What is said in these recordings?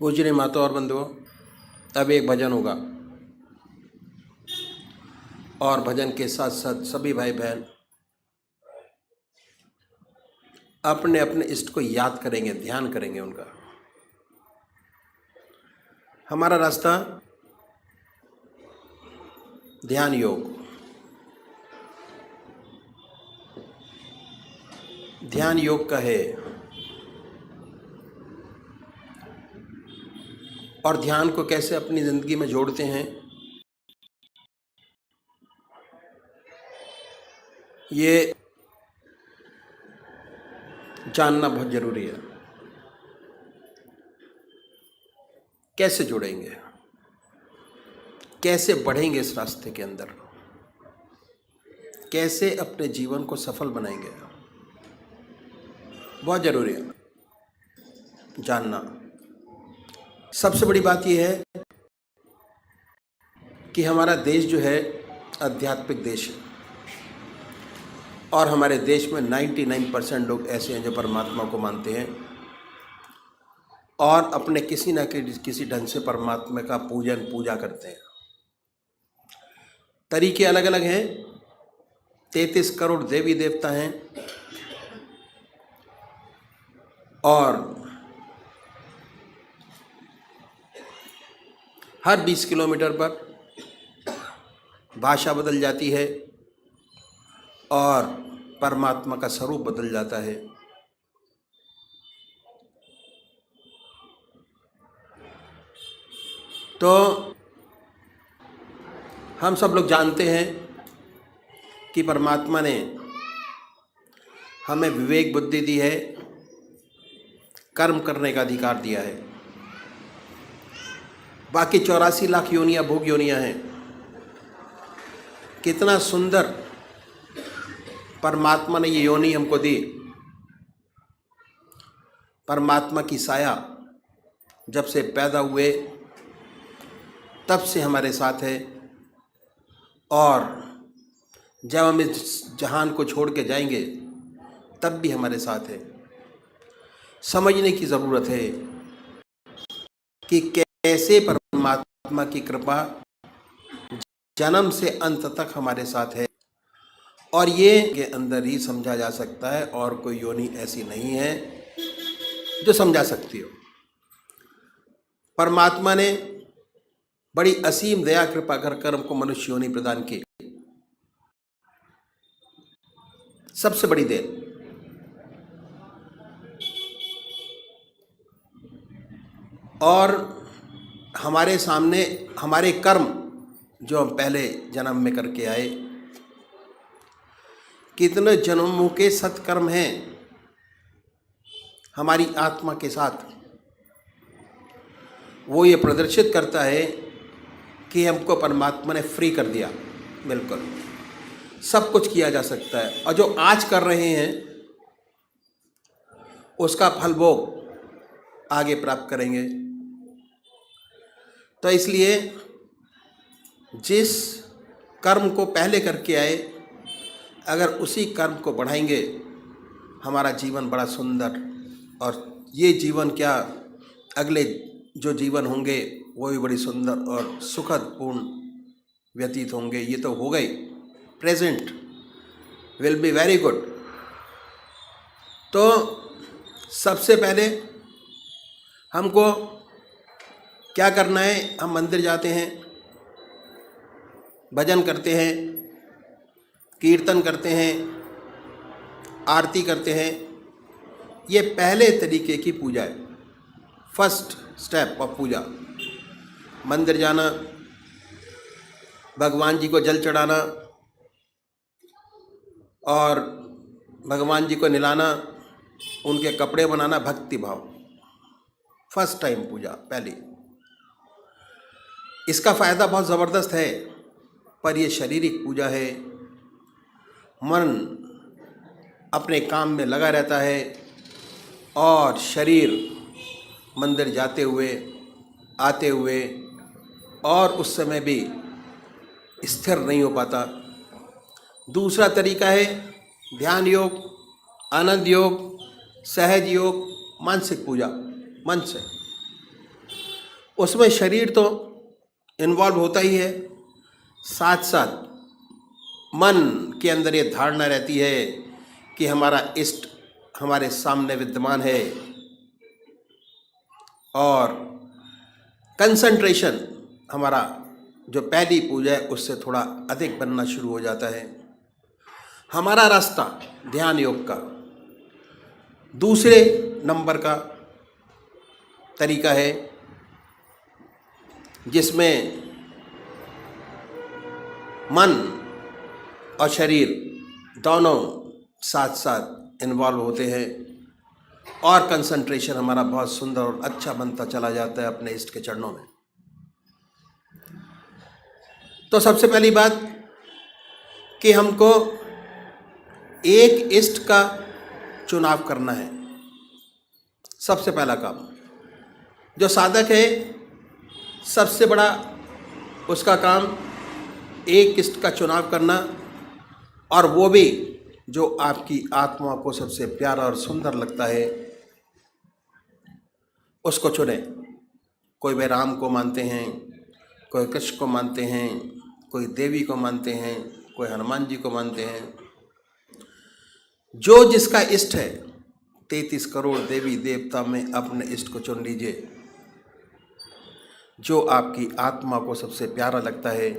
पूजनीय माता और बंधुओं, अब एक भजन होगा और भजन के साथ साथ सभी भाई बहन अपने अपने इष्ट को याद करेंगे, ध्यान करेंगे उनका। हमारा रास्ता ध्यान योग, ध्यान योग का है और ध्यान को कैसे अपनी जिंदगी में जोड़ते हैं ये जानना बहुत जरूरी है। कैसे जुड़ेंगे, कैसे बढ़ेंगे इस रास्ते के अंदर, कैसे अपने जीवन को सफल बनाएंगे, बहुत जरूरी है जानना। सबसे बड़ी बात यह है कि हमारा देश जो है आध्यात्मिक देश है और हमारे देश में 99% लोग ऐसे हैं जो परमात्मा को मानते हैं और अपने किसी न किसी ढंग से परमात्मा का पूजा करते हैं। तरीके अलग अलग हैं, 33 करोड़ देवी देवता हैं और हर 20 किलोमीटर पर भाषा बदल जाती है और परमात्मा का स्वरूप बदल जाता है। तो हम सब लोग जानते हैं कि परमात्मा ने हमें विवेक बुद्धि दी है, कर्म करने का अधिकार दिया है। बाकी 84 लाख योनियां भोग योनियां हैं। कितना सुंदर परमात्मा ने ये योनि हमको दी। परमात्मा की साया जब से पैदा हुए तब से हमारे साथ है और जब हम इस जहान को छोड़ के जाएंगे तब भी हमारे साथ है। समझने की ज़रूरत है कि कैसे परमात्मा की कृपा जन्म से अंत तक हमारे साथ है और ये के अंदर ही समझा जा सकता है और कोई योनि ऐसी नहीं है जो समझा सकती हो। परमात्मा ने बड़ी असीम दया कृपा कर कर्म को मनुष्य योनि प्रदान की। सबसे बड़ी देन। और हमारे सामने हमारे कर्म जो हम पहले जन्म में करके आए, कितने जन्मों के सत्कर्म हैं हमारी आत्मा के साथ, वो ये प्रदर्शित करता है कि हमको परमात्मा ने फ्री कर दिया। बिल्कुल सब कुछ किया जा सकता है और जो आज कर रहे हैं उसका फल भोग आगे प्राप्त करेंगे। तो इसलिए जिस कर्म को पहले करके आए, अगर उसी कर्म को बढ़ाएंगे हमारा जीवन बड़ा सुंदर, और ये जीवन क्या अगले जो जीवन होंगे वो भी बड़ी सुंदर और सुखद पूर्ण व्यतीत होंगे। ये तो हो गई, present will be very good. तो सबसे पहले हमको क्या करना है, हम मंदिर जाते हैं, भजन करते हैं, कीर्तन करते हैं, आरती करते हैं। ये पहले तरीके की पूजा है, फर्स्ट स्टेप ऑफ पूजा। मंदिर जाना, भगवान जी को जल चढ़ाना और भगवान जी को नहलाना, उनके कपड़े बनाना, भक्ति भाव, फर्स्ट टाइम पूजा पहली। इसका फ़ायदा बहुत ज़बरदस्त है, पर यह शारीरिक पूजा है। मन अपने काम में लगा रहता है और शरीर मंदिर जाते हुए आते हुए और उस समय भी स्थिर नहीं हो पाता। दूसरा तरीका है ध्यान योग, आनंद योग, सहज योग, मानसिक पूजा, मन से। उसमें शरीर तो इन्वॉल्व होता ही है, साथ साथ मन के अंदर ये धारणा रहती है कि हमारा इष्ट हमारे सामने विद्यमान है, और कंसंट्रेशन हमारा जो पहली पूजा है उससे थोड़ा अधिक बनना शुरू हो जाता है। हमारा रास्ता ध्यान योग का दूसरे नंबर का तरीका है, जिसमें मन और शरीर दोनों साथ साथ इन्वॉल्व होते हैं, और कंसंट्रेशन हमारा बहुत सुंदर और अच्छा बनता चला जाता है अपने इष्ट के चरणों में। तो सबसे पहली बात कि हमको एक इष्ट का चुनाव करना है। सबसे पहला काम जो साधक है, सबसे बड़ा उसका काम एक इष्ट का चुनाव करना, और वो भी जो आपकी आत्मा को सबसे प्यारा और सुंदर लगता है उसको चुने। कोई वे राम को मानते हैं, कोई कृष्ण को मानते हैं, कोई देवी को मानते हैं, कोई हनुमान जी को मानते हैं। जो जिसका इष्ट है, 33 करोड़ देवी देवता में अपने इष्ट को चुन लीजिए, जो आपकी आत्मा को सबसे प्यारा लगता है।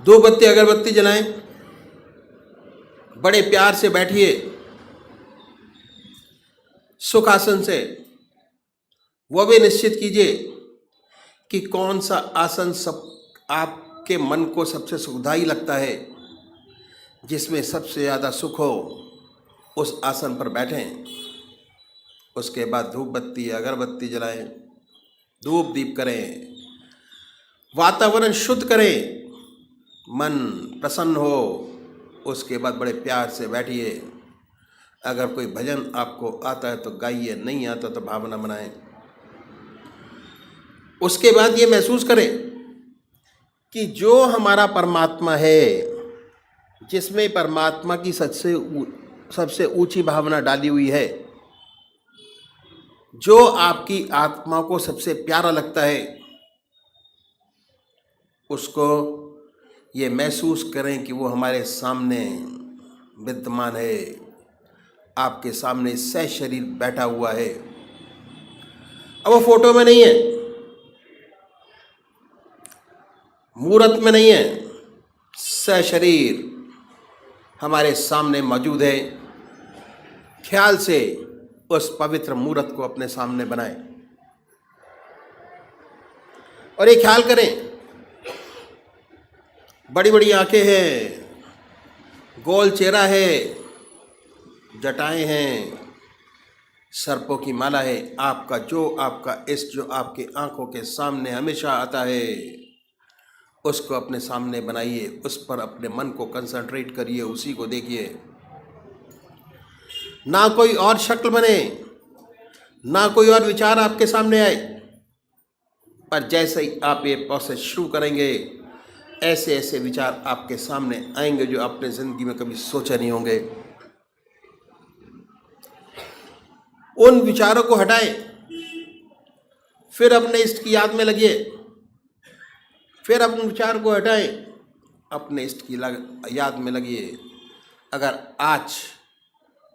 2 बत्ती अगरबत्ती जलाएं, बड़े प्यार से बैठिए सुखासन से। वो भी निश्चित कीजिए कि कौन सा आसन सब आपके मन को सबसे सुखदायी लगता है, जिसमें सबसे ज़्यादा सुख हो, उस आसन पर बैठें। उसके बाद धूप बत्ती अगरबत्ती जलाएं, धूप दीप करें, वातावरण शुद्ध करें, मन प्रसन्न हो। उसके बाद बड़े प्यार से बैठिए। अगर कोई भजन आपको आता है तो गाइए, नहीं आता तो भावना बनाएं। उसके बाद ये महसूस करें कि जो हमारा परमात्मा है, जिसमें परमात्मा की सबसे ऊंची भावना डाली हुई है, जो आपकी आत्मा को सबसे प्यारा लगता है, उसको ये महसूस करें कि वो हमारे सामने विद्यमान है, आपके सामने सशरीर बैठा हुआ है। अब वो फोटो में नहीं है, मूर्त में नहीं है, सशरीर हमारे सामने मौजूद है। ख्याल से उस पवित्र मूर्त को अपने सामने बनाएं और ये ख्याल करें, बड़ी बड़ी आंखें हैं, गोल चेहरा है, जटाएं हैं, सर्पों की माला है। आपका इष्ट जो आपके आंखों के सामने हमेशा आता है, उसको अपने सामने बनाइए, उस पर अपने मन को कंसंट्रेट करिए, उसी को देखिए। ना कोई और शक्ल बने, ना कोई और विचार आपके सामने आए, पर जैसे ही आप ये प्रोसेस शुरू करेंगे, ऐसे ऐसे विचार आपके सामने आएंगे जो आपने जिंदगी में कभी सोचे नहीं होंगे। उन विचारों को हटाएं, फिर अपने इष्ट की याद में लगिए। फिर अपने विचार को हटाएं, अपने इष्ट की याद में लगिए। अगर आज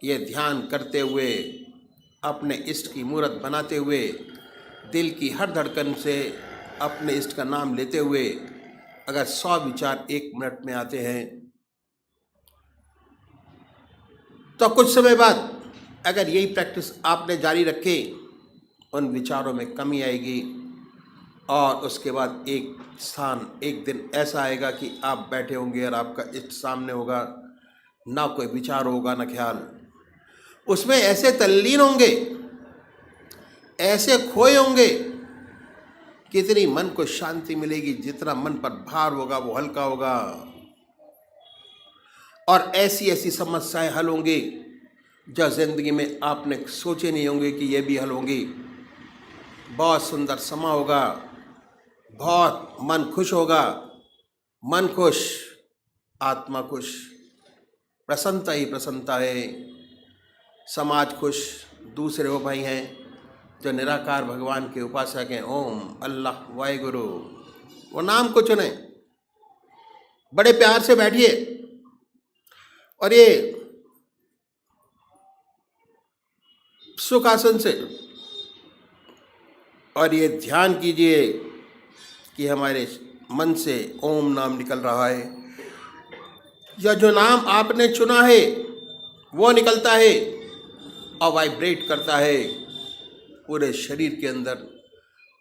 ये ध्यान करते हुए, अपने इष्ट की मूर्त बनाते हुए, दिल की हर धड़कन से अपने इष्ट का नाम लेते हुए अगर 100 विचार 1 मिनट में आते हैं, तो कुछ समय बाद अगर यही प्रैक्टिस आपने जारी रखे, उन विचारों में कमी आएगी, और उसके बाद एक दिन ऐसा आएगा कि आप बैठे होंगे और आपका इष्ट सामने होगा, ना कोई विचार होगा ना ख्याल। उसमें ऐसे तल्लीन होंगे, ऐसे खोए होंगे, कितनी मन को शांति मिलेगी। जितना मन पर भार होगा वो हल्का होगा, और ऐसी ऐसी समस्याएं हल होंगी जो जिंदगी में आपने सोचे नहीं होंगे कि ये भी हल होंगी। बहुत सुंदर समा होगा, बहुत मन खुश होगा। मन खुश, आत्मा खुश, प्रसन्नता ही प्रसन्नता है। समाज खुश, दूसरे वो भाई हैं जो निराकार भगवान के उपासक हैं, ओम, अल्लाह, वाहिगुरु, वो नाम को चुने, बड़े प्यार से बैठिए और ये सुखासन से और ये ध्यान कीजिए कि हमारे मन से ओम नाम निकल रहा है, या जो नाम आपने चुना है वो निकलता है और वाइब्रेट करता है पूरे शरीर के अंदर।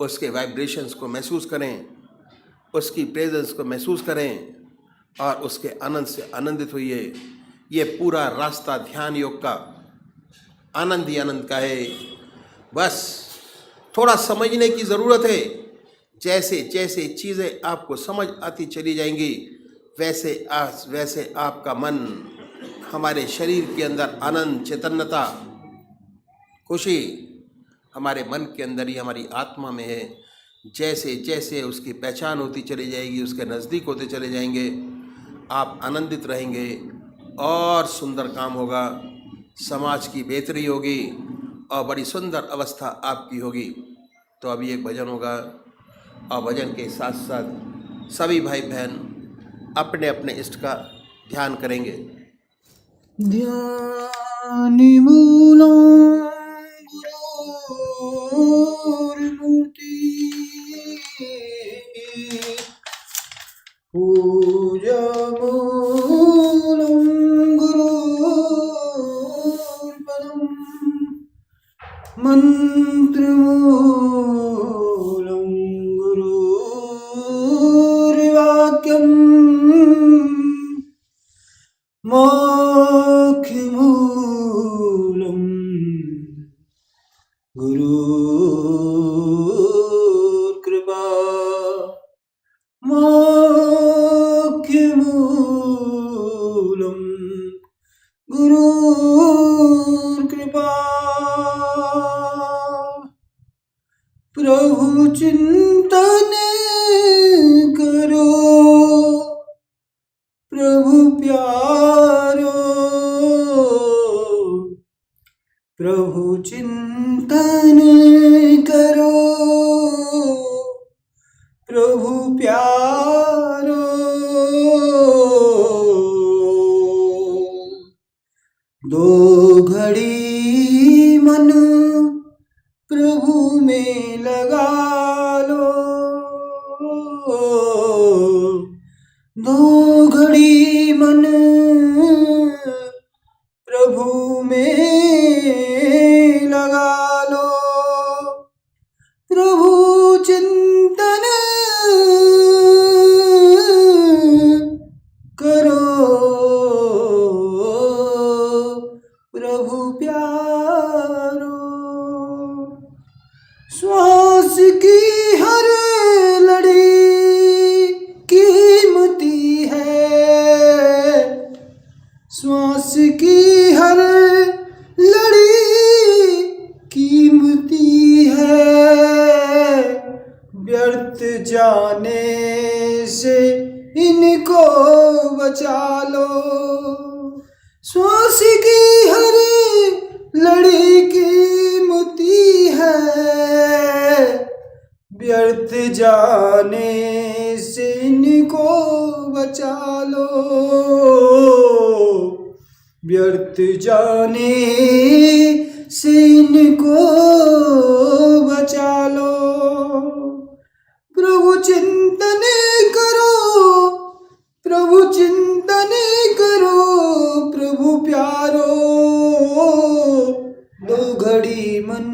उसके वाइब्रेशंस को महसूस करें, उसकी प्रेजेंस को महसूस करें और उसके आनंद से आनंदित होइए। ये पूरा रास्ता ध्यान योग का आनंद ही आनंद का है। बस थोड़ा समझने की ज़रूरत है। जैसे जैसे चीज़ें आपको समझ आती चली जाएंगी वैसे आपका मन, हमारे शरीर के अंदर आनंद, चैतन्यता, खुशी हमारे मन के अंदर ही, हमारी आत्मा में है। जैसे जैसे उसकी पहचान होती चली जाएगी, उसके नज़दीक होते चले जाएंगे, आप आनंदित रहेंगे और सुंदर काम होगा, समाज की बेहतरी होगी और बड़ी सुंदर अवस्था आपकी होगी। तो अभी एक भजन होगा और भजन के साथ साथ सभी भाई बहन अपने अपने इष्ट का ध्यान करेंगे। ध्यान मूलम गुरुर्मूर्ति पूजा मूलम गुरुर्पदम मंत्र मूलम गुरुर्वाक्यम मोक्षमूलम गुरुर्कृपा मोक्षमूलम गुरुर्कृपा। प्रभु चिंतन करो प्रभु प्यारो, प्रभु चिंतन करो प्रभु प्यारो। दो घड़ी मन प्रभु में लगा लो, दो घड़ी मन प्रभु में लगा लो। प्रभु चिंतन करो प्रभु प्यारो। श्वास की हर लड़ी कीमती है, श्वास की हर लड़ी कीमती है। व्यर्थ जाने से इनको बचा लो, श्वास की हर लड़ी कीमती है। व्यर्थ जाने से इनको बचा लो, व्यर्थ जाने से इनको बचा लो। प्रभु चिंतन करो प्रभु चिंतन करो प्रभु प्यारो। दो घड़ी मन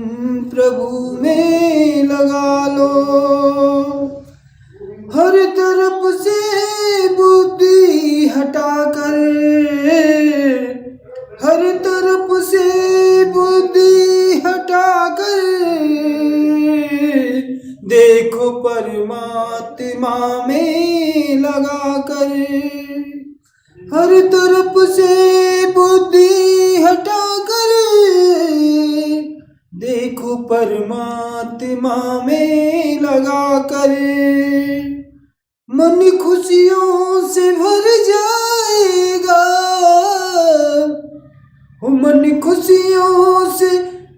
प्रभु में लगा लो, हर तरफ से बुद्धि हटाकर, हर तरफ से बुद्धि हटाकर देखो परमात्मा में लगाकर। हर तरफ से बुद्धि हटाकर देखो परमात्मा में लगाकर। मन खुशियों से भर जाएगा, मन खुशियों से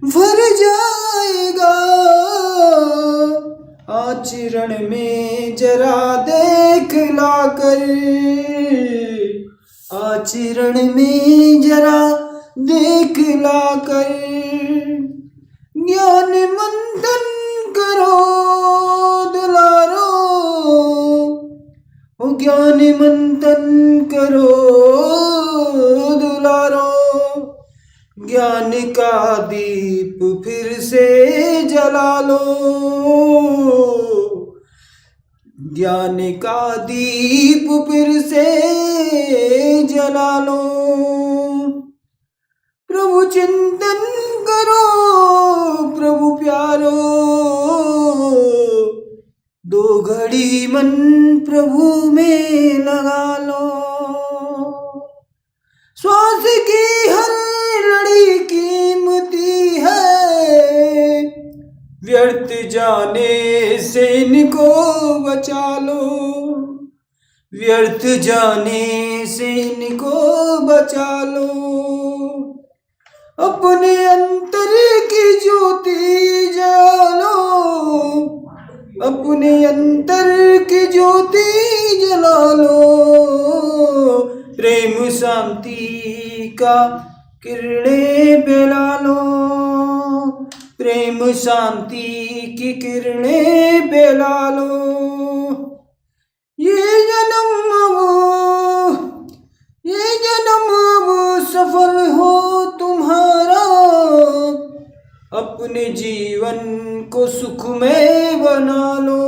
भर जाएगा। जरा देखला कर, आचरण में जरा देखला कर। ज्ञान मंथन करो दुलारो, ओ ज्ञान मंथन करो दुलारो। ज्ञान का दीप फिर से जला लो, ज्ञान का दीप फिर से जला लो। प्रभु चिंतन करो प्रभु प्यारो, दो घड़ी मन प्रभु में लगा लो। श्वास की हर लड़ी कीमती है, व्यर्थ जाने से इनको बचा लो, व्यर्थ जाने से इनको बचा लो। अपने अंतर की ज्योति जलो, अपने अंतर की ज्योति जला लो। प्रेम शांति का किरणें फैला लो, प्रेम शांति की किरणें फैला लो। ये जन्म अब सफल हो तुम्हारा, अपने जीवन को सुखमय बना लो।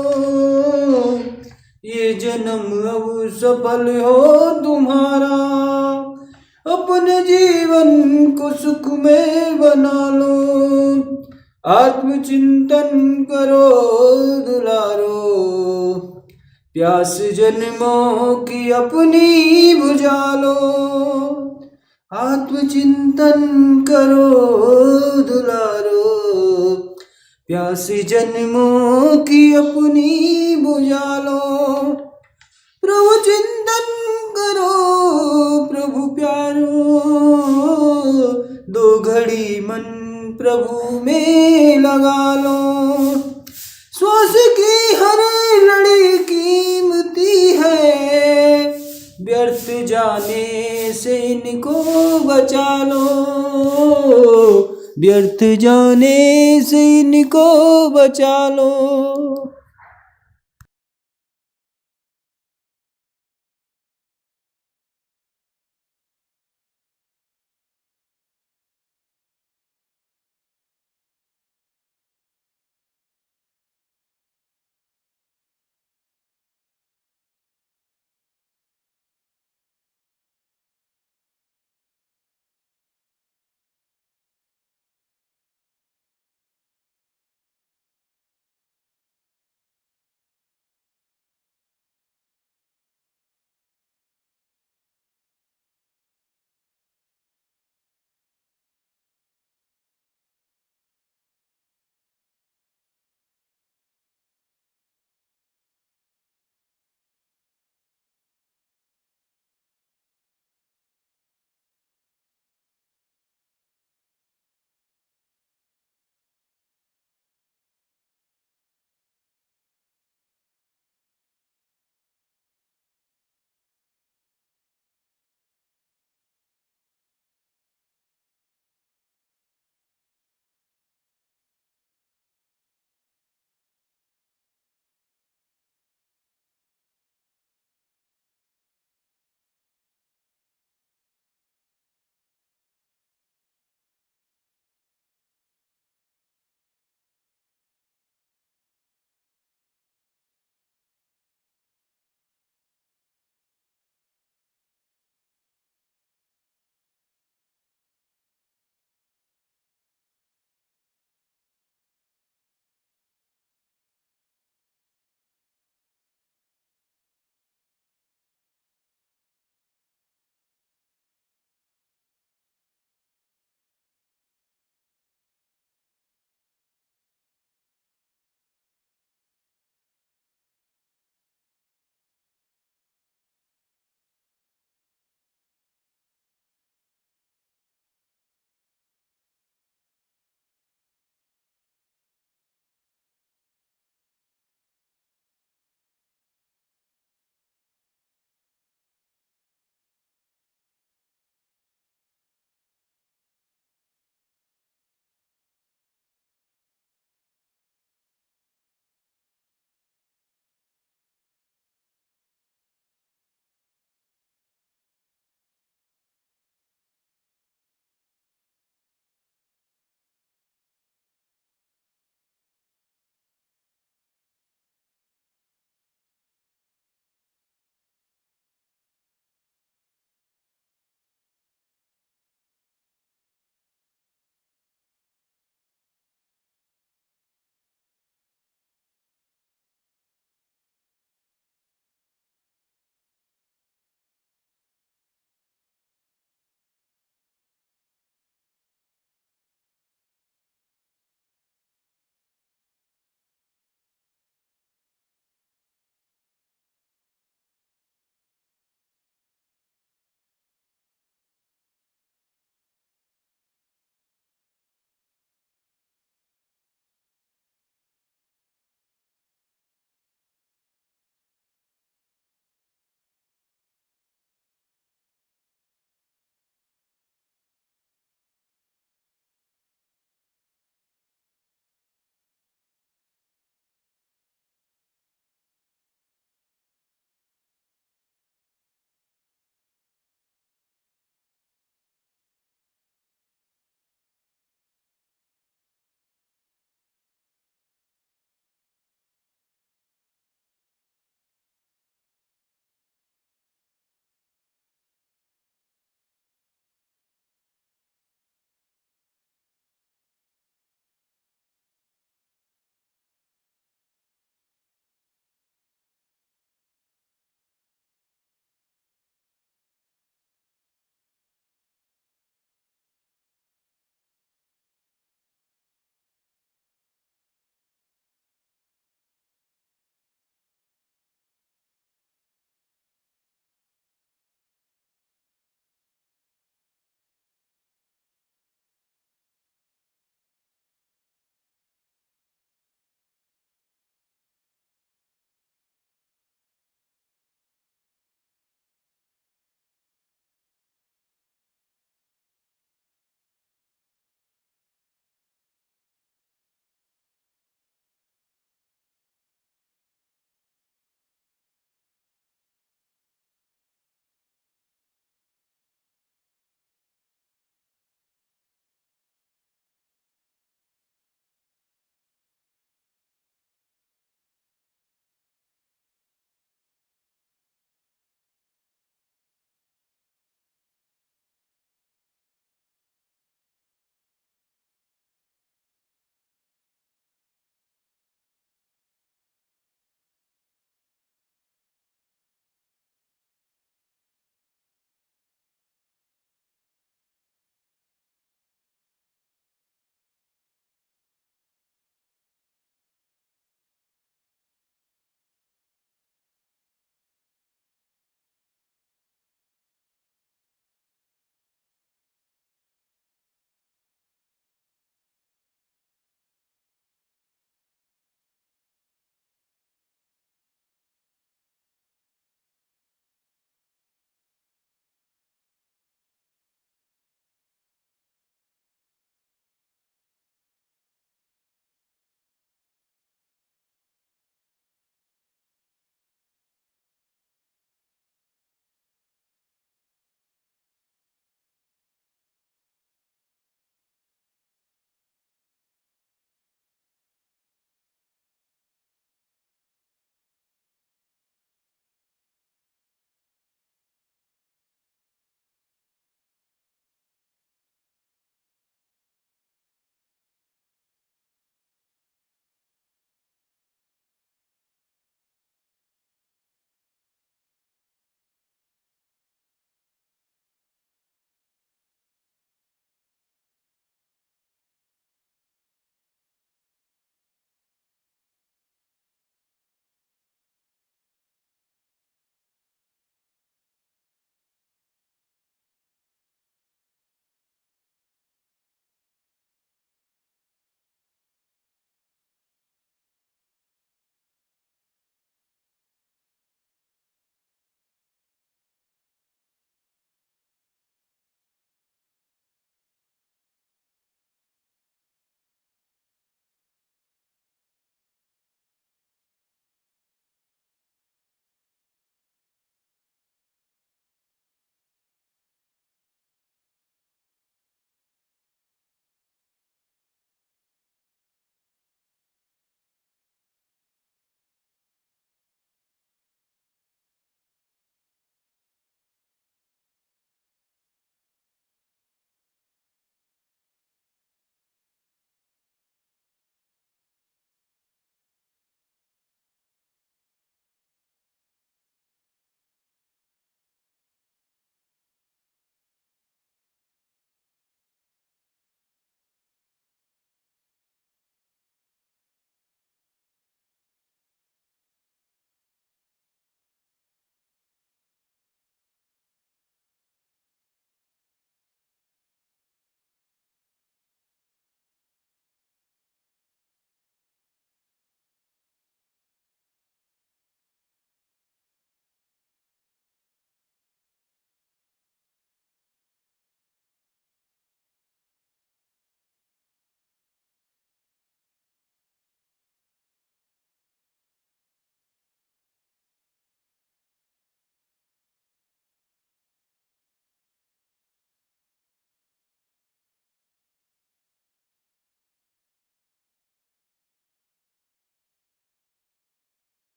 ये जन्म अब सफल हो तुम्हारा, अपने जीवन को सुखमय बना लो। आत्मचिंतन करो दुलारो, प्यास जन्मों की अपनी बुझा लो। आत्मचिंतन करो दुलारो, प्यास जन्मों की अपनी बुझा लो। प्रभु चिंतन करो प्रभु प्यारो, दो घड़ी मन प्रभु में लगा लो। श्वास की हर लड़ी कीमती है, व्यर्थ जाने से इनको बचा लो, व्यर्थ जाने से इनको बचा लो।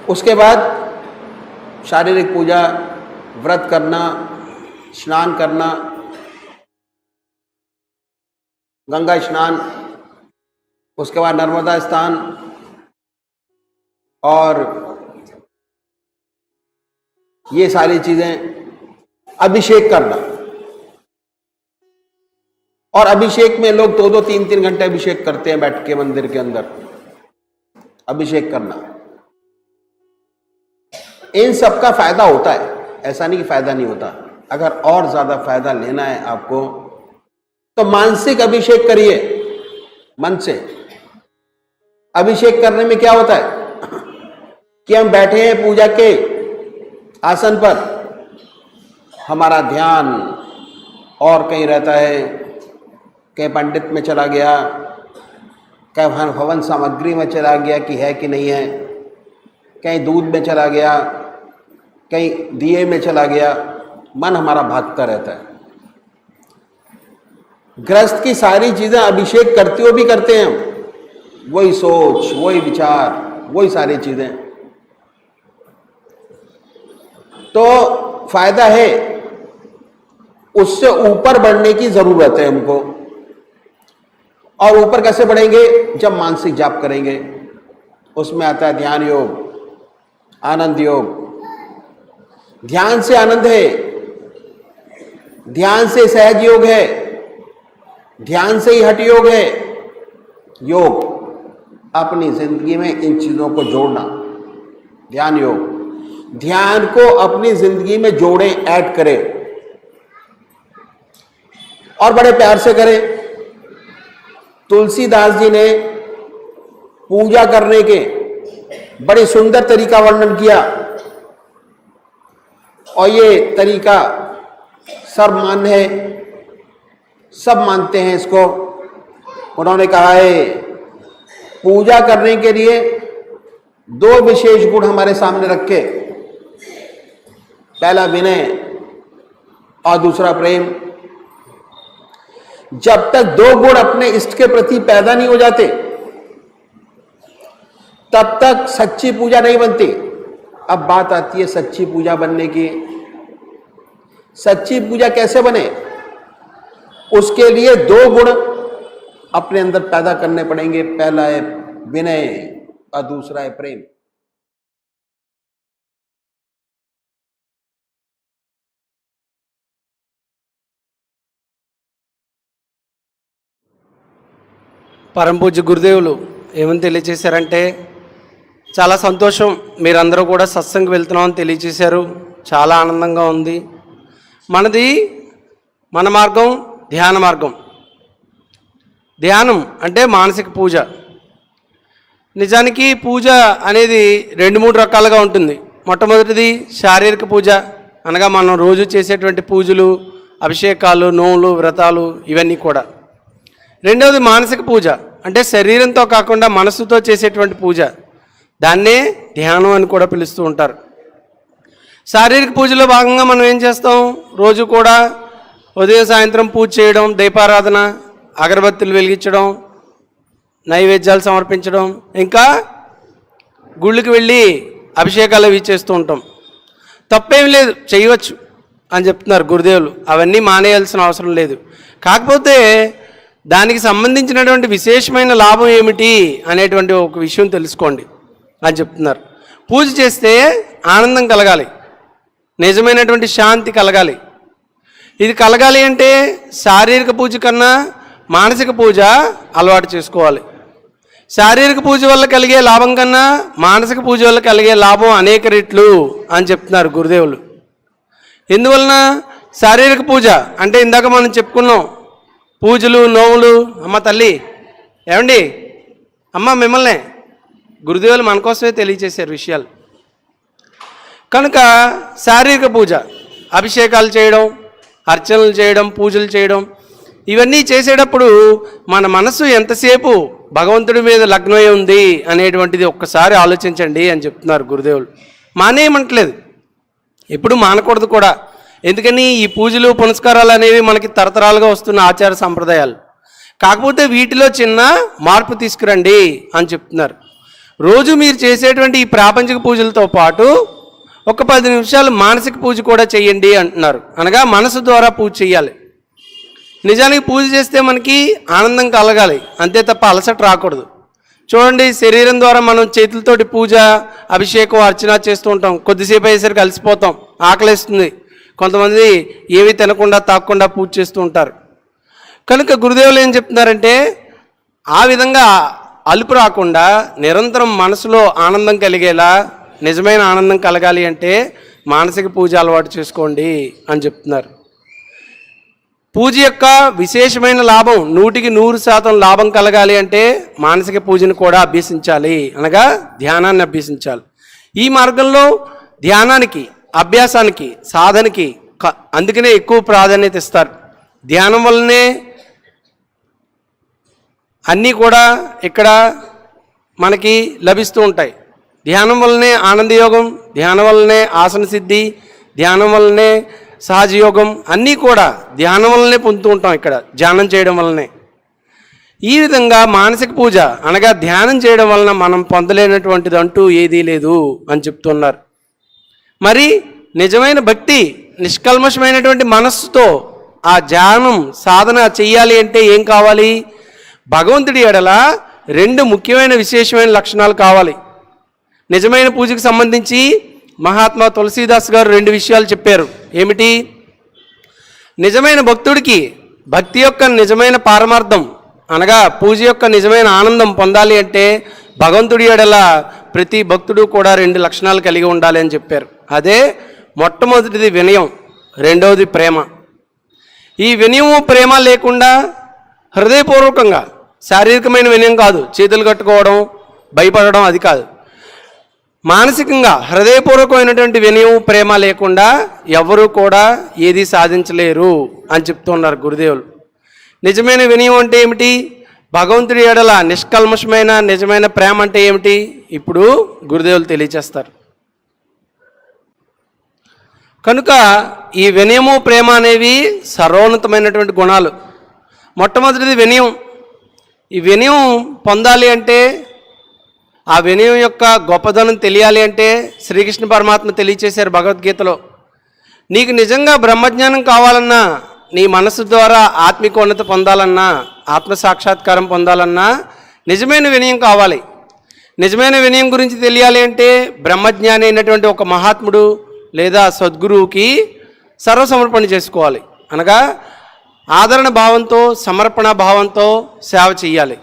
उसके बाद शारीरिक पूजा, व्रत करना, स्नान करना, गंगा स्नान, उसके बाद नर्मदा स्नान और ये सारी चीजें, अभिषेक करना। और अभिषेक में लोग 2-2, 3-3 घंटे अभिषेक करते हैं बैठ के मंदिर के अंदर, अभिषेक करना। इन सब का फायदा होता है, ऐसा नहीं कि फायदा नहीं होता। अगर और ज्यादा फायदा लेना है आपको तो मानसिक अभिषेक करिए, मन से। अभिषेक करने में क्या होता है कि हम बैठे हैं पूजा के आसन पर, हमारा ध्यान और कहीं रहता है, कहीं पंडित में चला गया, कहीं हवन सामग्री में चला गया कि है कि नहीं है, कहीं दूध में चला गया, कहीं दिए में चला गया, मन हमारा भागता रहता है। गृहस्थ की सारी चीजें अभिषेक करते हुए भी करते हैं हम, वही सोच, वही विचार, वही सारी चीजें। तो फायदा है, उससे ऊपर बढ़ने की जरूरत है हमको। और ऊपर कैसे बढ़ेंगे? जब मानसिक जाप करेंगे। उसमें आता है ध्यान योग, आनंद योग। ध्यान से आनंद है, ध्यान से सहज योग है, ध्यान से ही हठ योग है। योग अपनी जिंदगी में इन चीजों को जोड़ना, ध्यान योग। ध्यान को अपनी जिंदगी में जोड़ें, ऐड करें और बड़े प्यार से करें। तुलसीदास जी ने पूजा करने के बड़े सुंदर तरीका वर्णन किया और ये तरीका सर्वमान्य है, सब मानते हैं इसको। उन्होंने कहा है पूजा करने के लिए 2 विशेष गुण हमारे सामने रखे, पहला विनय और दूसरा प्रेम। जब तक 2 गुण अपने इष्ट के प्रति पैदा नहीं हो जाते तब तक सच्ची पूजा नहीं बनती। अब बात आती है सच्ची पूजा बनने की। सच्ची पूजा कैसे बने? उसके लिए 2 गुण अपने अंदर पैदा करने पड़ेंगे, पहला है विनय और दूसरा है प्रेम। పరమ పూజ్య గురుదేవులు ఏమని తెలియచేశారంటే, చాలా సంతోషం మీరందరూ కూడా సత్సంగం వెళ్తున్నామని తెలియచేశారు. చాలా ఆనందంగా ఉంది. మనది మన మార్గం ధ్యాన మార్గం. ధ్యానం అంటే మానసిక పూజ. నిజానికి పూజ అనేది 2-3 రకాలుగా ఉంటుంది. మొట్టమొదటిది శారీరక పూజ, అనగా మనం రోజు చేసేటువంటి పూజలు, అభిషేకాలు, నోములు, వ్రతాలు ఇవన్నీ కూడా. రెండవది మానసిక పూజ, అంటే శరీరంతో కాకుండా మనసుతో చేసేటువంటి పూజ. దాన్నే ధ్యానం అని కూడా పిలుస్తూ ఉంటారు. శారీరక పూజలో భాగంగా మనం ఏం చేస్తాం? రోజు కూడా ఉదయం సాయంత్రం పూజ చేయడం, దీపారాధన, అగరబత్తులు వెలిగించడం, నైవేద్యాలు సమర్పించడం, ఇంకా గుళ్ళకి వెళ్ళి అభిషేకాలు అవి చేస్తూ ఉంటాం. తప్పేం లేదు, చేయవచ్చు అని చెప్తున్నారు గురుదేవులు. అవన్నీ మానేయాల్సిన అవసరం లేదు. కాకపోతే దానికి సంబంధించినటువంటి విశేషమైన లాభం ఏమిటి అనేటువంటి ఒక విషయం తెలుసుకోండి అని చెప్తున్నారు. పూజ చేస్తే ఆనందం కలగాలి, నిజమైనటువంటి శాంతి కలగాలి. ఇది కలగాలి అంటే శారీరక పూజ కన్నా మానసిక పూజ అలవాటు చేసుకోవాలి. శారీరక పూజ వల్ల కలిగే లాభం కన్నా మానసిక పూజ వల్ల కలిగే లాభం అనేక రెట్లు అని చెప్తున్నారు గురుదేవులు. ఎందువలన? శారీరక పూజ అంటే ఇందాక మనం చెప్పుకున్నాం, పూజలు, నోములు. అమ్మ తల్లి, ఏమండి అమ్మ, మిమ్మల్నే గురుదేవులు మన కోసమే తెలియచేశారు విషయాలు. కనుక శారీరక పూజ, అభిషేకాలు చేయడం, అర్చనలు చేయడం, పూజలు చేయడం, ఇవన్నీ చేసేటప్పుడు మన మనసు ఎంతసేపు భగవంతుడి మీద లగ్నమై ఉంది అనేటువంటిది ఒక్కసారి ఆలోచించండి అని చెప్తున్నారు గురుదేవులు. మానేయమంటలేదు, ఎప్పుడు మానకూడదు కూడా. ఎందుకని? ఈ పూజలు పునస్కారాలు అనేవి మనకి తరతరాలుగా వస్తున్న ఆచార సంప్రదాయాలు. కాకపోతే వీటిలో చిన్న మార్పు తీసుకురండి అని చెప్తున్నారు. రోజు మీరు చేసేటువంటి ఈ ప్రాపంచిక పూజలతో పాటు ఒక 10 నిమిషాలు మానసిక పూజ కూడా చేయండి అంటున్నారు. అనగా మనసు ద్వారా పూజ చేయాలి. నిజానికి పూజ చేస్తే మనకి ఆనందం కలగాలి, అంతే తప్ప అలసట రాకూడదు. చూడండి, శరీరం ద్వారా మనం చేతులతోటి పూజ, అభిషేకం, అర్చన చేస్తూ ఉంటాం. కొద్దిసేపు అయ్యేసరికి అలసిపోతాం, ఆకలిస్తుంది. కొంతమంది ఏవి తినకుండా తాకుండా పూజ చేస్తూ ఉంటారు. కనుక గురుదేవులు ఏం చెప్తున్నారంటే, ఆ విధంగా అలుపు రాకుండా నిరంతరం మనసులో ఆనందం కలిగేలా, నిజమైన ఆనందం కలగాలి అంటే మానసిక పూజ అలవాటు చేసుకోండి అని చెప్తున్నారు. పూజ యొక్క విశేషమైన లాభం, 100% లాభం కలగాలి అంటే మానసిక పూజను కూడా అభ్యసించాలి, అనగా ధ్యానాన్ని అభ్యసించాలి. ఈ మార్గంలో ధ్యానానికి, అభ్యాసానికి, సాధనకి అందుకనే ఎక్కువ ప్రాధాన్యత ఇస్తారు. ధ్యానం వల్లనే అన్నీ కూడా ఇక్కడ మనకి లభిస్తూ ఉంటాయి. ధ్యానం వల్లనే ఆనందయోగం, ధ్యానం వల్లనే ఆసన సిద్ధి, ధ్యానం వల్లనే సహజయోగం, అన్నీ కూడా ధ్యానం వల్లనే పొందుతూ ఉంటాం ఇక్కడ, ధ్యానం చేయడం వల్లనే. ఈ విధంగా మానసిక పూజ అనగా ధ్యానం చేయడం వలన మనం పొందలేనటువంటిది అంటూ ఏదీ లేదు అని చెప్తున్నారు. మరి నిజమైన భక్తి, నిష్కల్మషమైనటువంటి మనస్సుతో ఆ ధ్యానం సాధన చెయ్యాలి అంటే ఏం కావాలి? భగవంతుడి ఎడల 2 ముఖ్యమైన విశేషమైన లక్షణాలు కావాలి. నిజమైన పూజకు సంబంధించి మహాత్మా తులసీదాస్ గారు 2 విషయాలు చెప్పారు. ఏమిటి? నిజమైన భక్తుడికి భక్తి యొక్క నిజమైన పారమార్థం అనగా పూజ యొక్క నిజమైన ఆనందం పొందాలి అంటే భగవంతుడి ఎడల ప్రతి భక్తుడు కూడా 2 లక్షణాలు కలిగి ఉండాలి అని చెప్పారు. అదే మొట్టమొదటిది వినయం, రెండవది ప్రేమ. ఈ వినయము ప్రేమ లేకుండా హృదయపూర్వకంగా, శారీరకమైన వినయం కాదు, చేతులు కట్టుకోవడం, భయపడడం, అది కాదు. మానసికంగా హృదయపూర్వకమైనటువంటి వినయం, ప్రేమ లేకుండా ఎవరూ కూడా ఏది సాధించలేరు అని చెప్తున్నారు గురుదేవులు. నిజమైన వినయం అంటే ఏమిటి? భగవంతుడి ఎడల నిష్కల్మషమైన నిజమైన ప్రేమ అంటే ఏమిటి? ఇప్పుడు గురుదేవులు తెలియచేస్తారు. కనుక ఈ వినయము, ప్రేమ అనేవి సర్వోన్నతమైనటువంటి గుణాలు. మొట్టమొదటిది వినయం. ఈ వినయం పొందాలి అంటే, ఆ వినయం యొక్క గొప్పదనం తెలియాలి అంటే శ్రీకృష్ణ పరమాత్మ తెలియచేశారు భగవద్గీతలో. నీకు నిజంగా బ్రహ్మజ్ఞానం కావాలన్నా, నీ మనసు ద్వారా ఆత్మికోన్నత పొందాలన్నా, ఆత్మ సాక్షాత్కారం పొందాలన్నా నిజమైన వినయం కావాలి. నిజమైన వినయం గురించి తెలియాలి అంటే బ్రహ్మజ్ఞాని అయినటువంటి ఒక మహాత్ముడు లేదా సద్గురువుకి సర్వసమర్పణ చేసుకోవాలి. అనగా ఆదరణ భావంతో, సమర్పణ భావంతో సేవ చేయాలి.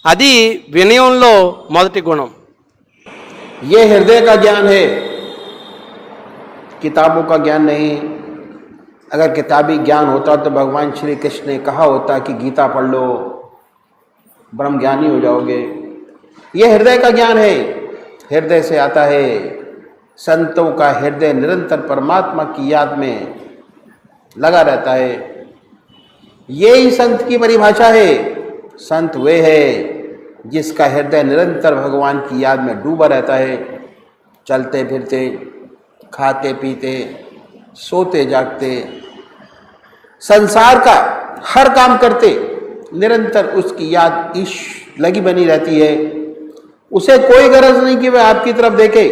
అది వినయంలో మొదటి గుణం. ये हृदय का ज्ञान है, किताबों का ज्ञान नहीं। अगर किताबी ज्ञान होता तो भगवान श्री कृष्ण ने कहा होता कि गीता पढ़ लो, ब्रह्म ज्ञानी हो जाओगे। ये हृदय का ज्ञान है, हृदय से आता है। संतों का हृदय निरंतर परमात्मा की याद में लगा रहता है। ये ही संत की परिभाषा है। संत वे है जिसका हृदय निरंतर भगवान की याद में डूबा रहता है। चलते फिरते, खाते पीते, सोते जागते, संसार का हर काम करते निरंतर उसकी याद लगी बनी रहती है। उसे कोई गरज नहीं कि वह आपकी तरफ देखे,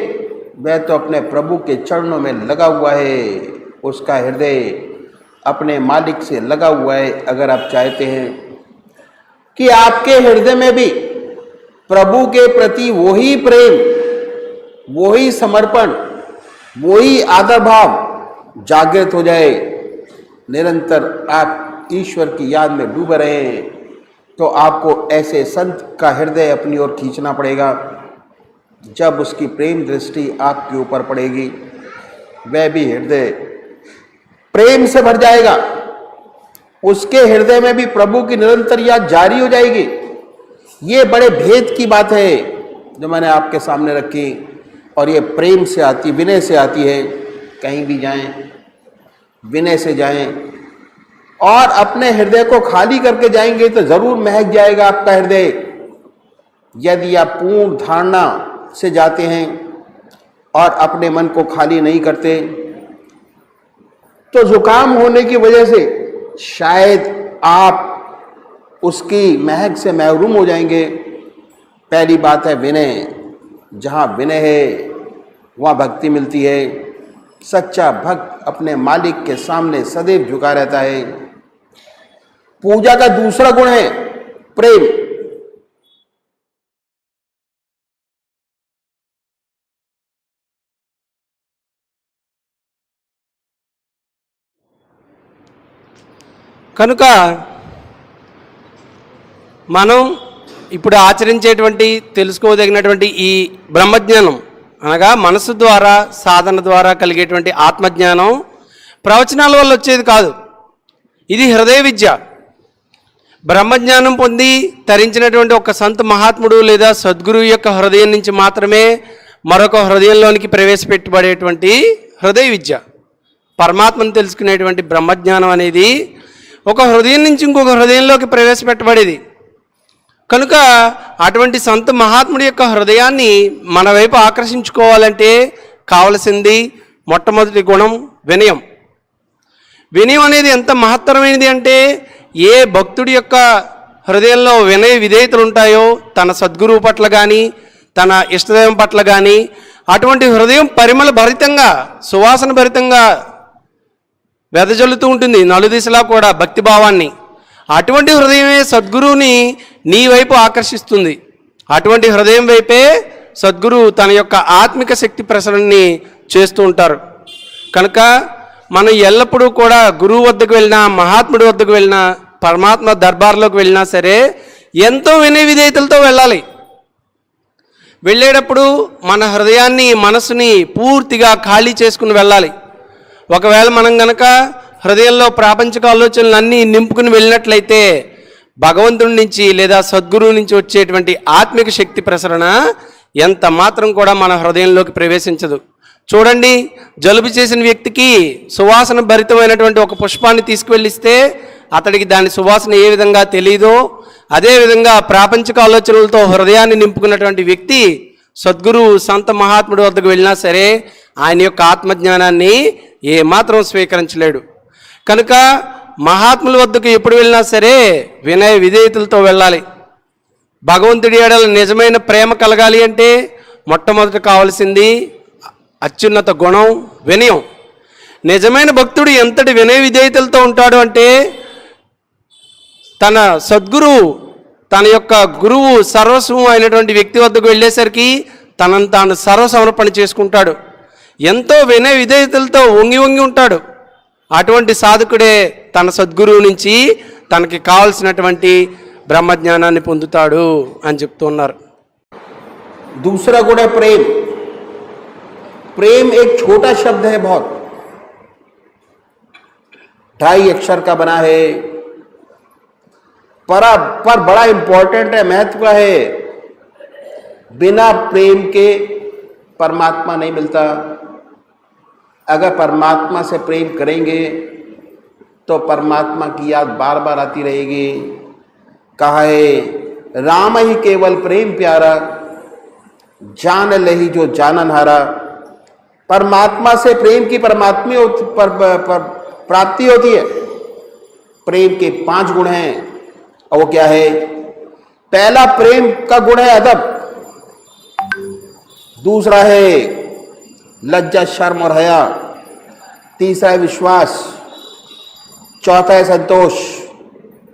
वह तो अपने प्रभु के चरणों में लगा हुआ है। उसका हृदय अपने मालिक से लगा हुआ है। अगर आप चाहते हैं कि आपके हृदय में भी प्रभु के प्रति वही प्रेम, वही समर्पण, वही आदर भाव जागृत हो जाए, निरंतर आप ईश्वर की याद में डूबे रहें, तो आपको ऐसे संत का हृदय अपनी ओर खींचना पड़ेगा। जब उसकी प्रेम दृष्टि आपके ऊपर पड़ेगी, वह भी हृदय प्रेम से भर जाएगा। उसके हृदय में भी प्रभु की निरंतर याद जारी हो जाएगी। ये बड़े भेद की बात है जो मैंने आपके सामने रखी, और ये प्रेम से आती, विनय से आती है। कहीं भी जाएं, विनय से जाएं, और अपने हृदय को खाली करके जाएंगे तो जरूर महक जाएगा आपका हृदय। यदि आप पूर्ण धारणा से जाते हैं और अपने मन को खाली नहीं करते, तो जुकाम होने की वजह से शायद आप उसकी महक से महरूम हो जाएंगे। पहली बात है विनय, जहाँ विनय है वहाँ भक्ति मिलती है। सच्चा भक्त अपने मालिक के सामने सदैव झुका रहता है। पूजा का दूसरा गुण है प्रेम। కనుక మనం ఇప్పుడు ఆచరించేటువంటి తెలుసుకోదగినటువంటి ఈ బ్రహ్మజ్ఞానం అనగా మనసు ద్వారా సాధన ద్వారా కలిగేటువంటి ఆత్మజ్ఞానం ప్రవచనాల వల్ల వచ్చేది కాదు. ఇది హృదయ విద్య. బ్రహ్మజ్ఞానం పొంది తరించినటువంటి ఒక సంత మహాత్ముడు లేదా సద్గురువు యొక్క హృదయం నుంచి మాత్రమే మరొక హృదయంలోనికి ప్రవేశపెట్టబడేటువంటి హృదయ విద్య. పరమాత్మను తెలుసుకునేటువంటి బ్రహ్మజ్ఞానం అనేది ఒక హృదయం నుంచి ఇంకొక హృదయంలోకి ప్రవేశపెట్టబడేది. కనుక అటువంటి సంత మహాత్ముడి యొక్క హృదయాన్ని మన వైపు ఆకర్షించుకోవాలంటే కావలసింది మొట్టమొదటి గుణం వినయం. వినయం అనేది ఎంత మహత్తరమైనది అంటే, ఏ భక్తుడి యొక్క హృదయంలో వినయ విధేయతలు ఉంటాయో తన సద్గురువు పట్ల కానీ తన ఇష్టదైవం పట్ల కానీ, అటువంటి హృదయం పరిమళ భరితంగా సువాసన భరితంగా వెదజల్లుతూ ఉంటుంది నలుదిశలా కూడా భక్తిభావాన్ని. అటువంటి హృదయమే సద్గురువుని నీ వైపు ఆకర్షిస్తుంది. అటువంటి హృదయం వైపే సద్గురువు తన యొక్క ఆత్మిక శక్తి ప్రసరణని చేస్తూ ఉంటారు. కనుక మనం ఎల్లప్పుడూ కూడా గురువు వద్దకు వెళ్ళినా, మహాత్ముడి వద్దకు వెళ్ళినా, పరమాత్మ దర్బార్లోకి వెళ్ళినా సరే ఎంతో వినయ విధేయతలతో వెళ్ళాలి. వెళ్ళేటప్పుడు మన హృదయాన్ని మనసుని పూర్తిగా ఖాళీ చేసుకుని వెళ్ళాలి. ఒకవేళ మనం గనక హృదయంలో ప్రాపంచిక ఆలోచనలు అన్నీ నింపుకుని వెళ్ళినట్లయితే భగవంతుడి నుంచి లేదా సద్గురువు నుంచి వచ్చేటువంటి ఆత్మిక శక్తి ప్రసరణ ఎంత మాత్రం కూడా మన హృదయంలోకి ప్రవేశించదు. చూడండి, జలుబు చేసిన వ్యక్తికి సువాసన భరితమైనటువంటి ఒక పుష్పాన్ని తీసుకువెళ్ళిస్తే అతడికి దాని సువాసన ఏ విధంగా తెలియదో, అదేవిధంగా ప్రాపంచిక ఆలోచనలతో హృదయాన్ని నింపుకున్నటువంటి వ్యక్తి సద్గురువు సంత మహాత్ముడి వద్దకు వెళ్ళినా సరే ఆయన యొక్క ఆత్మజ్ఞానాన్ని ఏమాత్రం స్వీకరించలేడు. కనుక మహాత్ముల వద్దకు ఎప్పుడు వెళ్ళినా సరే వినయ విధేయతలతో వెళ్ళాలి. భగవంతుడి ఎడల నిజమైన ప్రేమ కలగాలి అంటే మొట్టమొదట కావాల్సింది అత్యున్నత గుణం వినయం. నిజమైన భక్తుడు ఎంతటి వినయ విధేయతలతో ఉంటాడు అంటే, తన సద్గురువు తన యొక్క గురువు సర్వస్వం అయినటువంటి వ్యక్తి వద్దకు వెళ్ళేసరికి తనను తాను సర్వసమర్పణ చేసుకుంటాడు. ఎంతో వినయ విధేయతలతో వంగి వంగి ఉంటాడు. అటువంటి సాధకుడే తన సద్గురువు నుంచి తనకి కావలసినటువంటి బ్రహ్మజ్ఞానాన్ని పొందుతాడు అని చెప్తున్నారు. दूसरा गुण है प्रेम। प्रेम एक छोटा शब्द है, बहुत 2.5 अक्षर का बना है, पर बड़ा इंपॉर्टेंट है, महत्व है। बिना प्रेम के परमात्मा नहीं मिलता। अगर परमात्मा से प्रेम करेंगे तो परमात्मा की याद बार बार आती रहेगी। कहा है, राम ही केवल प्रेम प्यारा, जान लही जो जानन हारा। परमात्मा से प्रेम की प्राप्ति होती है। प्रेम के 5 गुण हैं, और वो क्या है? पहला प्रेम का गुण है अदब, दूसरा है लज्जा शर्म और हया, तीसरा है विश्वास, चौथा है संतोष,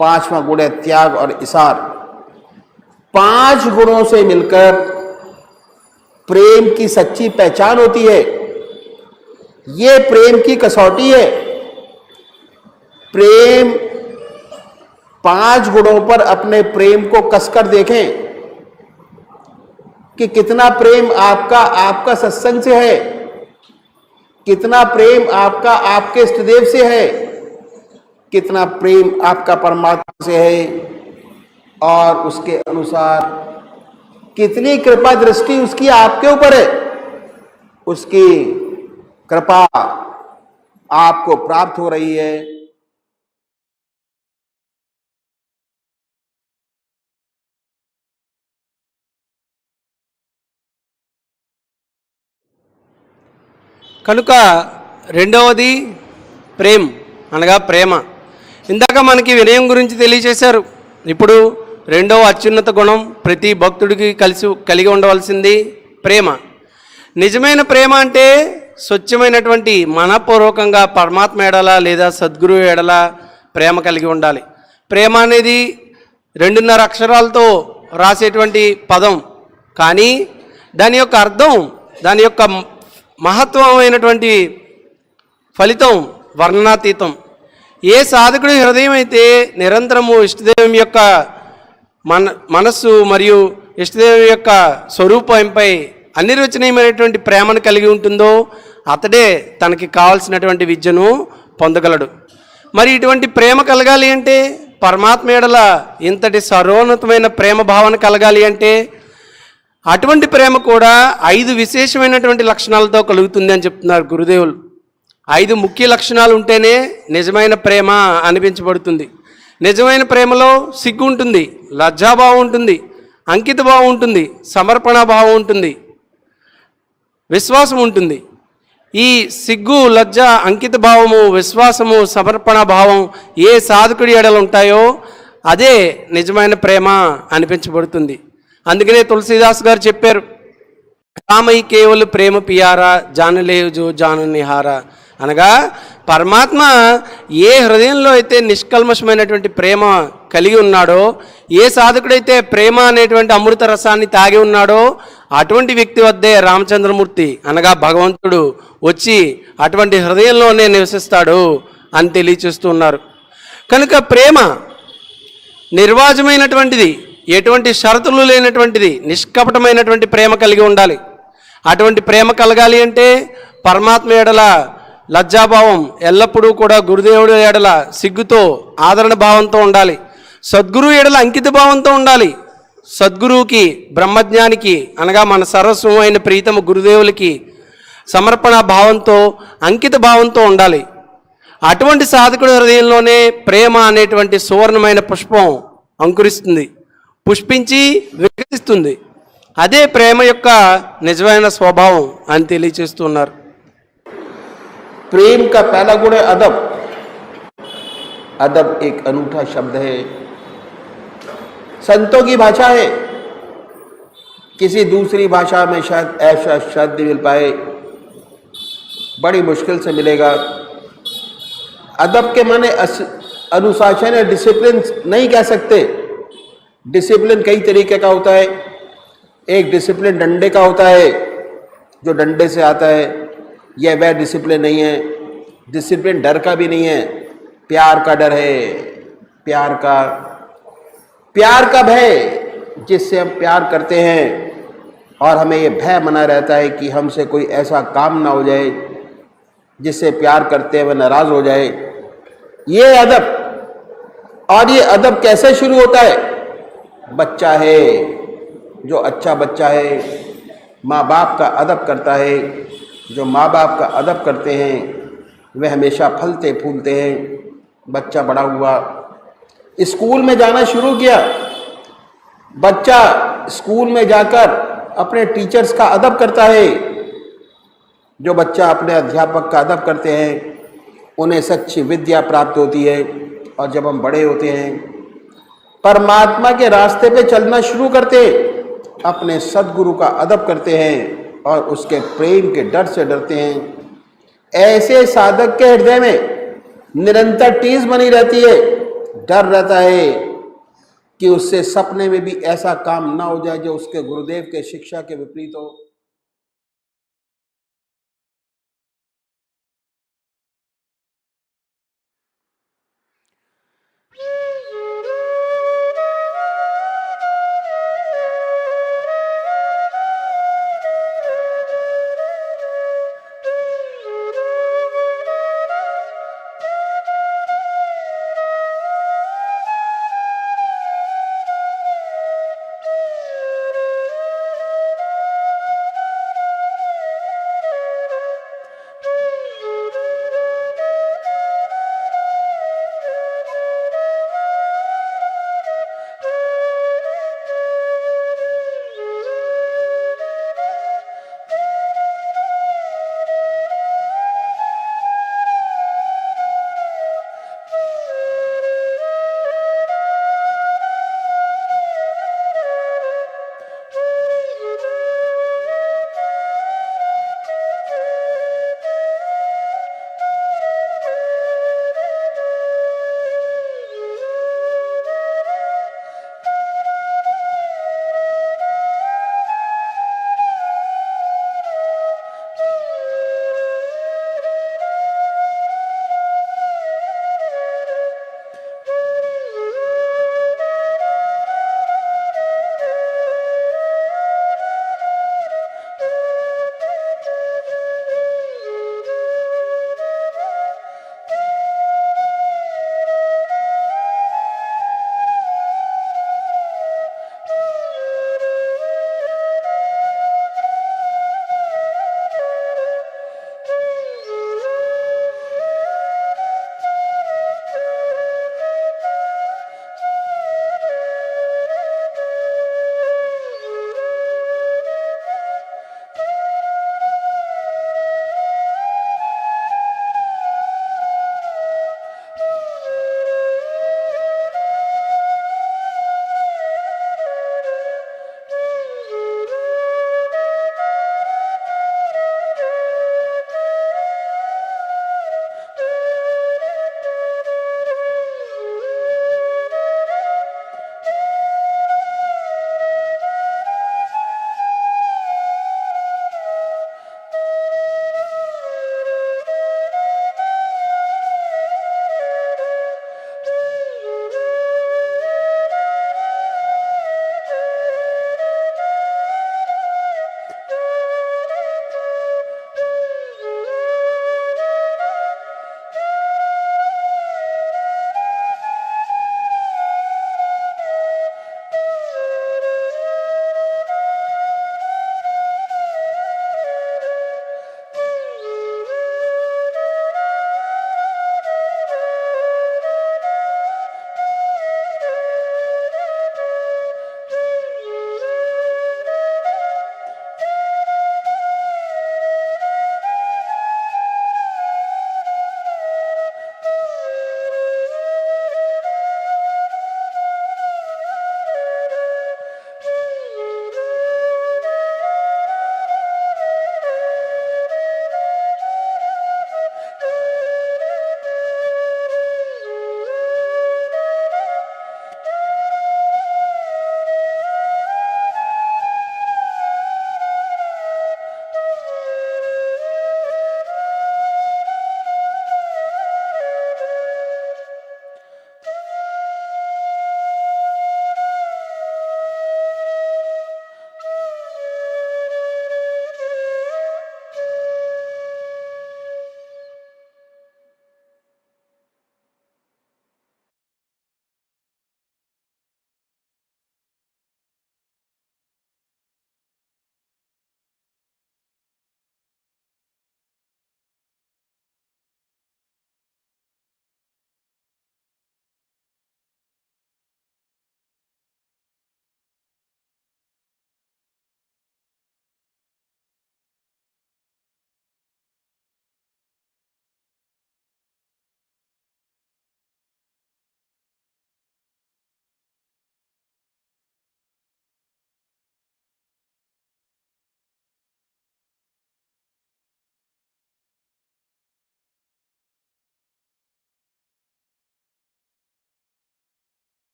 5वां गुण है त्याग और इसार। 5 गुणों से मिलकर प्रेम की सच्ची पहचान होती है। ये प्रेम की कसौटी है। प्रेम 5 गुणों पर अपने प्रेम को कसकर देखें कि कितना प्रेम आपका सत्संग से है, कितना प्रेम आपका आपके इष्टदेव से है, कितना प्रेम आपका परमात्मा से है, और उसके अनुसार कितनी कृपा दृष्टि उसकी आपके ऊपर है। उसकी कृपा आपको प्राप्त हो रही है। కనుక రెండవది ప్రేమ అనగా ప్రేమ. ఇందాక మనకి వినయం గురించి తెలియజేశారు. ఇప్పుడు రెండవ అత్యున్నత గుణం ప్రతి భక్తుడికి కలిగి ఉండవలసింది ప్రేమ. నిజమైన ప్రేమ అంటే స్వచ్ఛమైనటువంటి మనపూర్వకంగా పరమాత్మ ఎడల లేదా సద్గురువు ఎడల ప్రేమ కలిగి ఉండాలి. ప్రేమ అనేది 2.5 అక్షరాలతో రాసేటువంటి పదం, కానీ దాని యొక్క అర్థం, దాని యొక్క మహత్వమైనటువంటి ఫలితం వర్ణనాతీతం. ఏ సాధకుడి హృదయం అయితే నిరంతరము ఇష్టదేవం యొక్క మనస్సు మరియు ఇష్టదేవం యొక్క స్వరూపంపై అనిర్వచనీయమైనటువంటి ప్రేమను కలిగి ఉంటుందో అతడే తనకి కావాల్సినటువంటి విద్యను పొందగలడు. మరి ఇటువంటి ప్రేమ కలగాలి అంటే, పరమాత్మ ఎడల ఇంతటి సర్వోన్నతమైన ప్రేమ భావన కలగాలి అంటే, అటువంటి ప్రేమ కూడా 5 విశేషమైనటువంటి లక్షణాలతో కలుగుతుంది అని చెప్తున్నారు గురుదేవులు. 5 ముఖ్య లక్షణాలు ఉంటేనే నిజమైన ప్రేమ అనిపించబడుతుంది. నిజమైన ప్రేమలో సిగ్గు ఉంటుంది, లజ్జాభావం ఉంటుంది, అంకిత భావం ఉంటుంది, సమర్పణ భావం ఉంటుంది, విశ్వాసం ఉంటుంది. ఈ సిగ్గు, లజ్జ, అంకిత భావము, విశ్వాసము, సమర్పణ భావం ఏ సాధకుడి ఎడలు ఉంటాయో అదే నిజమైన ప్రేమ అనిపించబడుతుంది. అందుకనే తులసీదాస్ గారు చెప్పారు, రామై కేవలం ప్రేమ పియారా జానలేవు జో జాను నిహారా. అనగా పరమాత్మ ఏ హృదయంలో అయితే నిష్కల్మషమైనటువంటి ప్రేమ కలిగి ఉన్నాడో, ఏ సాధకుడైతే ప్రేమ అనేటువంటి అమృత రసాన్ని తాగి ఉన్నాడో అటువంటి వ్యక్తి వద్దే రామచంద్రమూర్తి అనగా భగవంతుడు వచ్చి అటువంటి హృదయంలోనే నివసిస్తాడు అని తెలియచేస్తున్నారు. కనుక ప్రేమ నిర్వాజమైనటువంటిది, ఎటువంటి షరతులు లేనటువంటిది, నిష్కపటమైనటువంటి ప్రేమ కలిగి ఉండాలి. అటువంటి ప్రేమ కలగాలి అంటే పరమాత్మ ఎడల లజ్జాభావం, ఎల్లప్పుడూ కూడా గురుదేవుడు ఎడల సిగ్గుతో ఆదరణ భావంతో ఉండాలి. సద్గురువు ఎడల అంకిత భావంతో ఉండాలి. సద్గురువుకి, బ్రహ్మజ్ఞానికి అనగా మన సర్వస్వం అయిన ప్రీతము గురుదేవులకి సమర్పణ భావంతో, అంకిత భావంతో ఉండాలి. అటువంటి సాధకుడి హృదయంలోనే ప్రేమ అనేటువంటి సువర్ణమైన పుష్పం అంకురిస్తుంది, పుష్పించి వికసిస్తుంది. అదే ప్రేమ యొక్క నిజమైన స్వభావం అని తెలియచేస్తున్నారు. प्रेम का पहला गुण है अदब. अदब एक अनूठा शब्द है, संतों की भाषा है. किसी दूसरी भाषा में शायद ऐसा शब्द मिल पाए, बड़ी मुश्किल से मिलेगा. अदब के माने अनुशासन या डिसिप्लिन नहीं कह सकते. डिसिप्लिन कई तरीके का होता है. एक डिसिप्लिन डंडे का होता है जो डंडे से आता है, यह वह डिसिप्लिन नहीं है. डिसिप्लिन डर का भी नहीं है, प्यार का डर है. प्यार का भय, जिससे हम प्यार करते हैं और हमें ये भय बना रहता है कि हमसे कोई ऐसा काम ना हो जाए जिससे प्यार करते हुए नाराज हो जाए. ये अदब. और ये अदब कैसे शुरू होता है? बच्चा है, जो अच्छा बच्चा है, माँ बाप का अदब करता है. जो माँ बाप का अदब करते हैं वे हमेशा फलते फूलते हैं. बच्चा बड़ा हुआ, स्कूल में जाना शुरू किया. बच्चा स्कूल में जाकर अपने टीचर्स का अदब करता है. जो बच्चा अपने अध्यापक का अदब करते हैं उन्हें सच्ची विद्या प्राप्त होती है. और जब हम बड़े होते हैं, परमात्मा के रास्ते पे चलना शुरू करते हैं, अपने सद्गुरु का अदब करते हैं और उसके प्रेम के डर से डरते हैं. ऐसे साधक के हृदय में निरंतर टीस बनी रहती है. डर रहता है कि उससे सपने में भी ऐसा काम ना हो जाए जो उसके गुरुदेव के शिक्षा के विपरीत हो.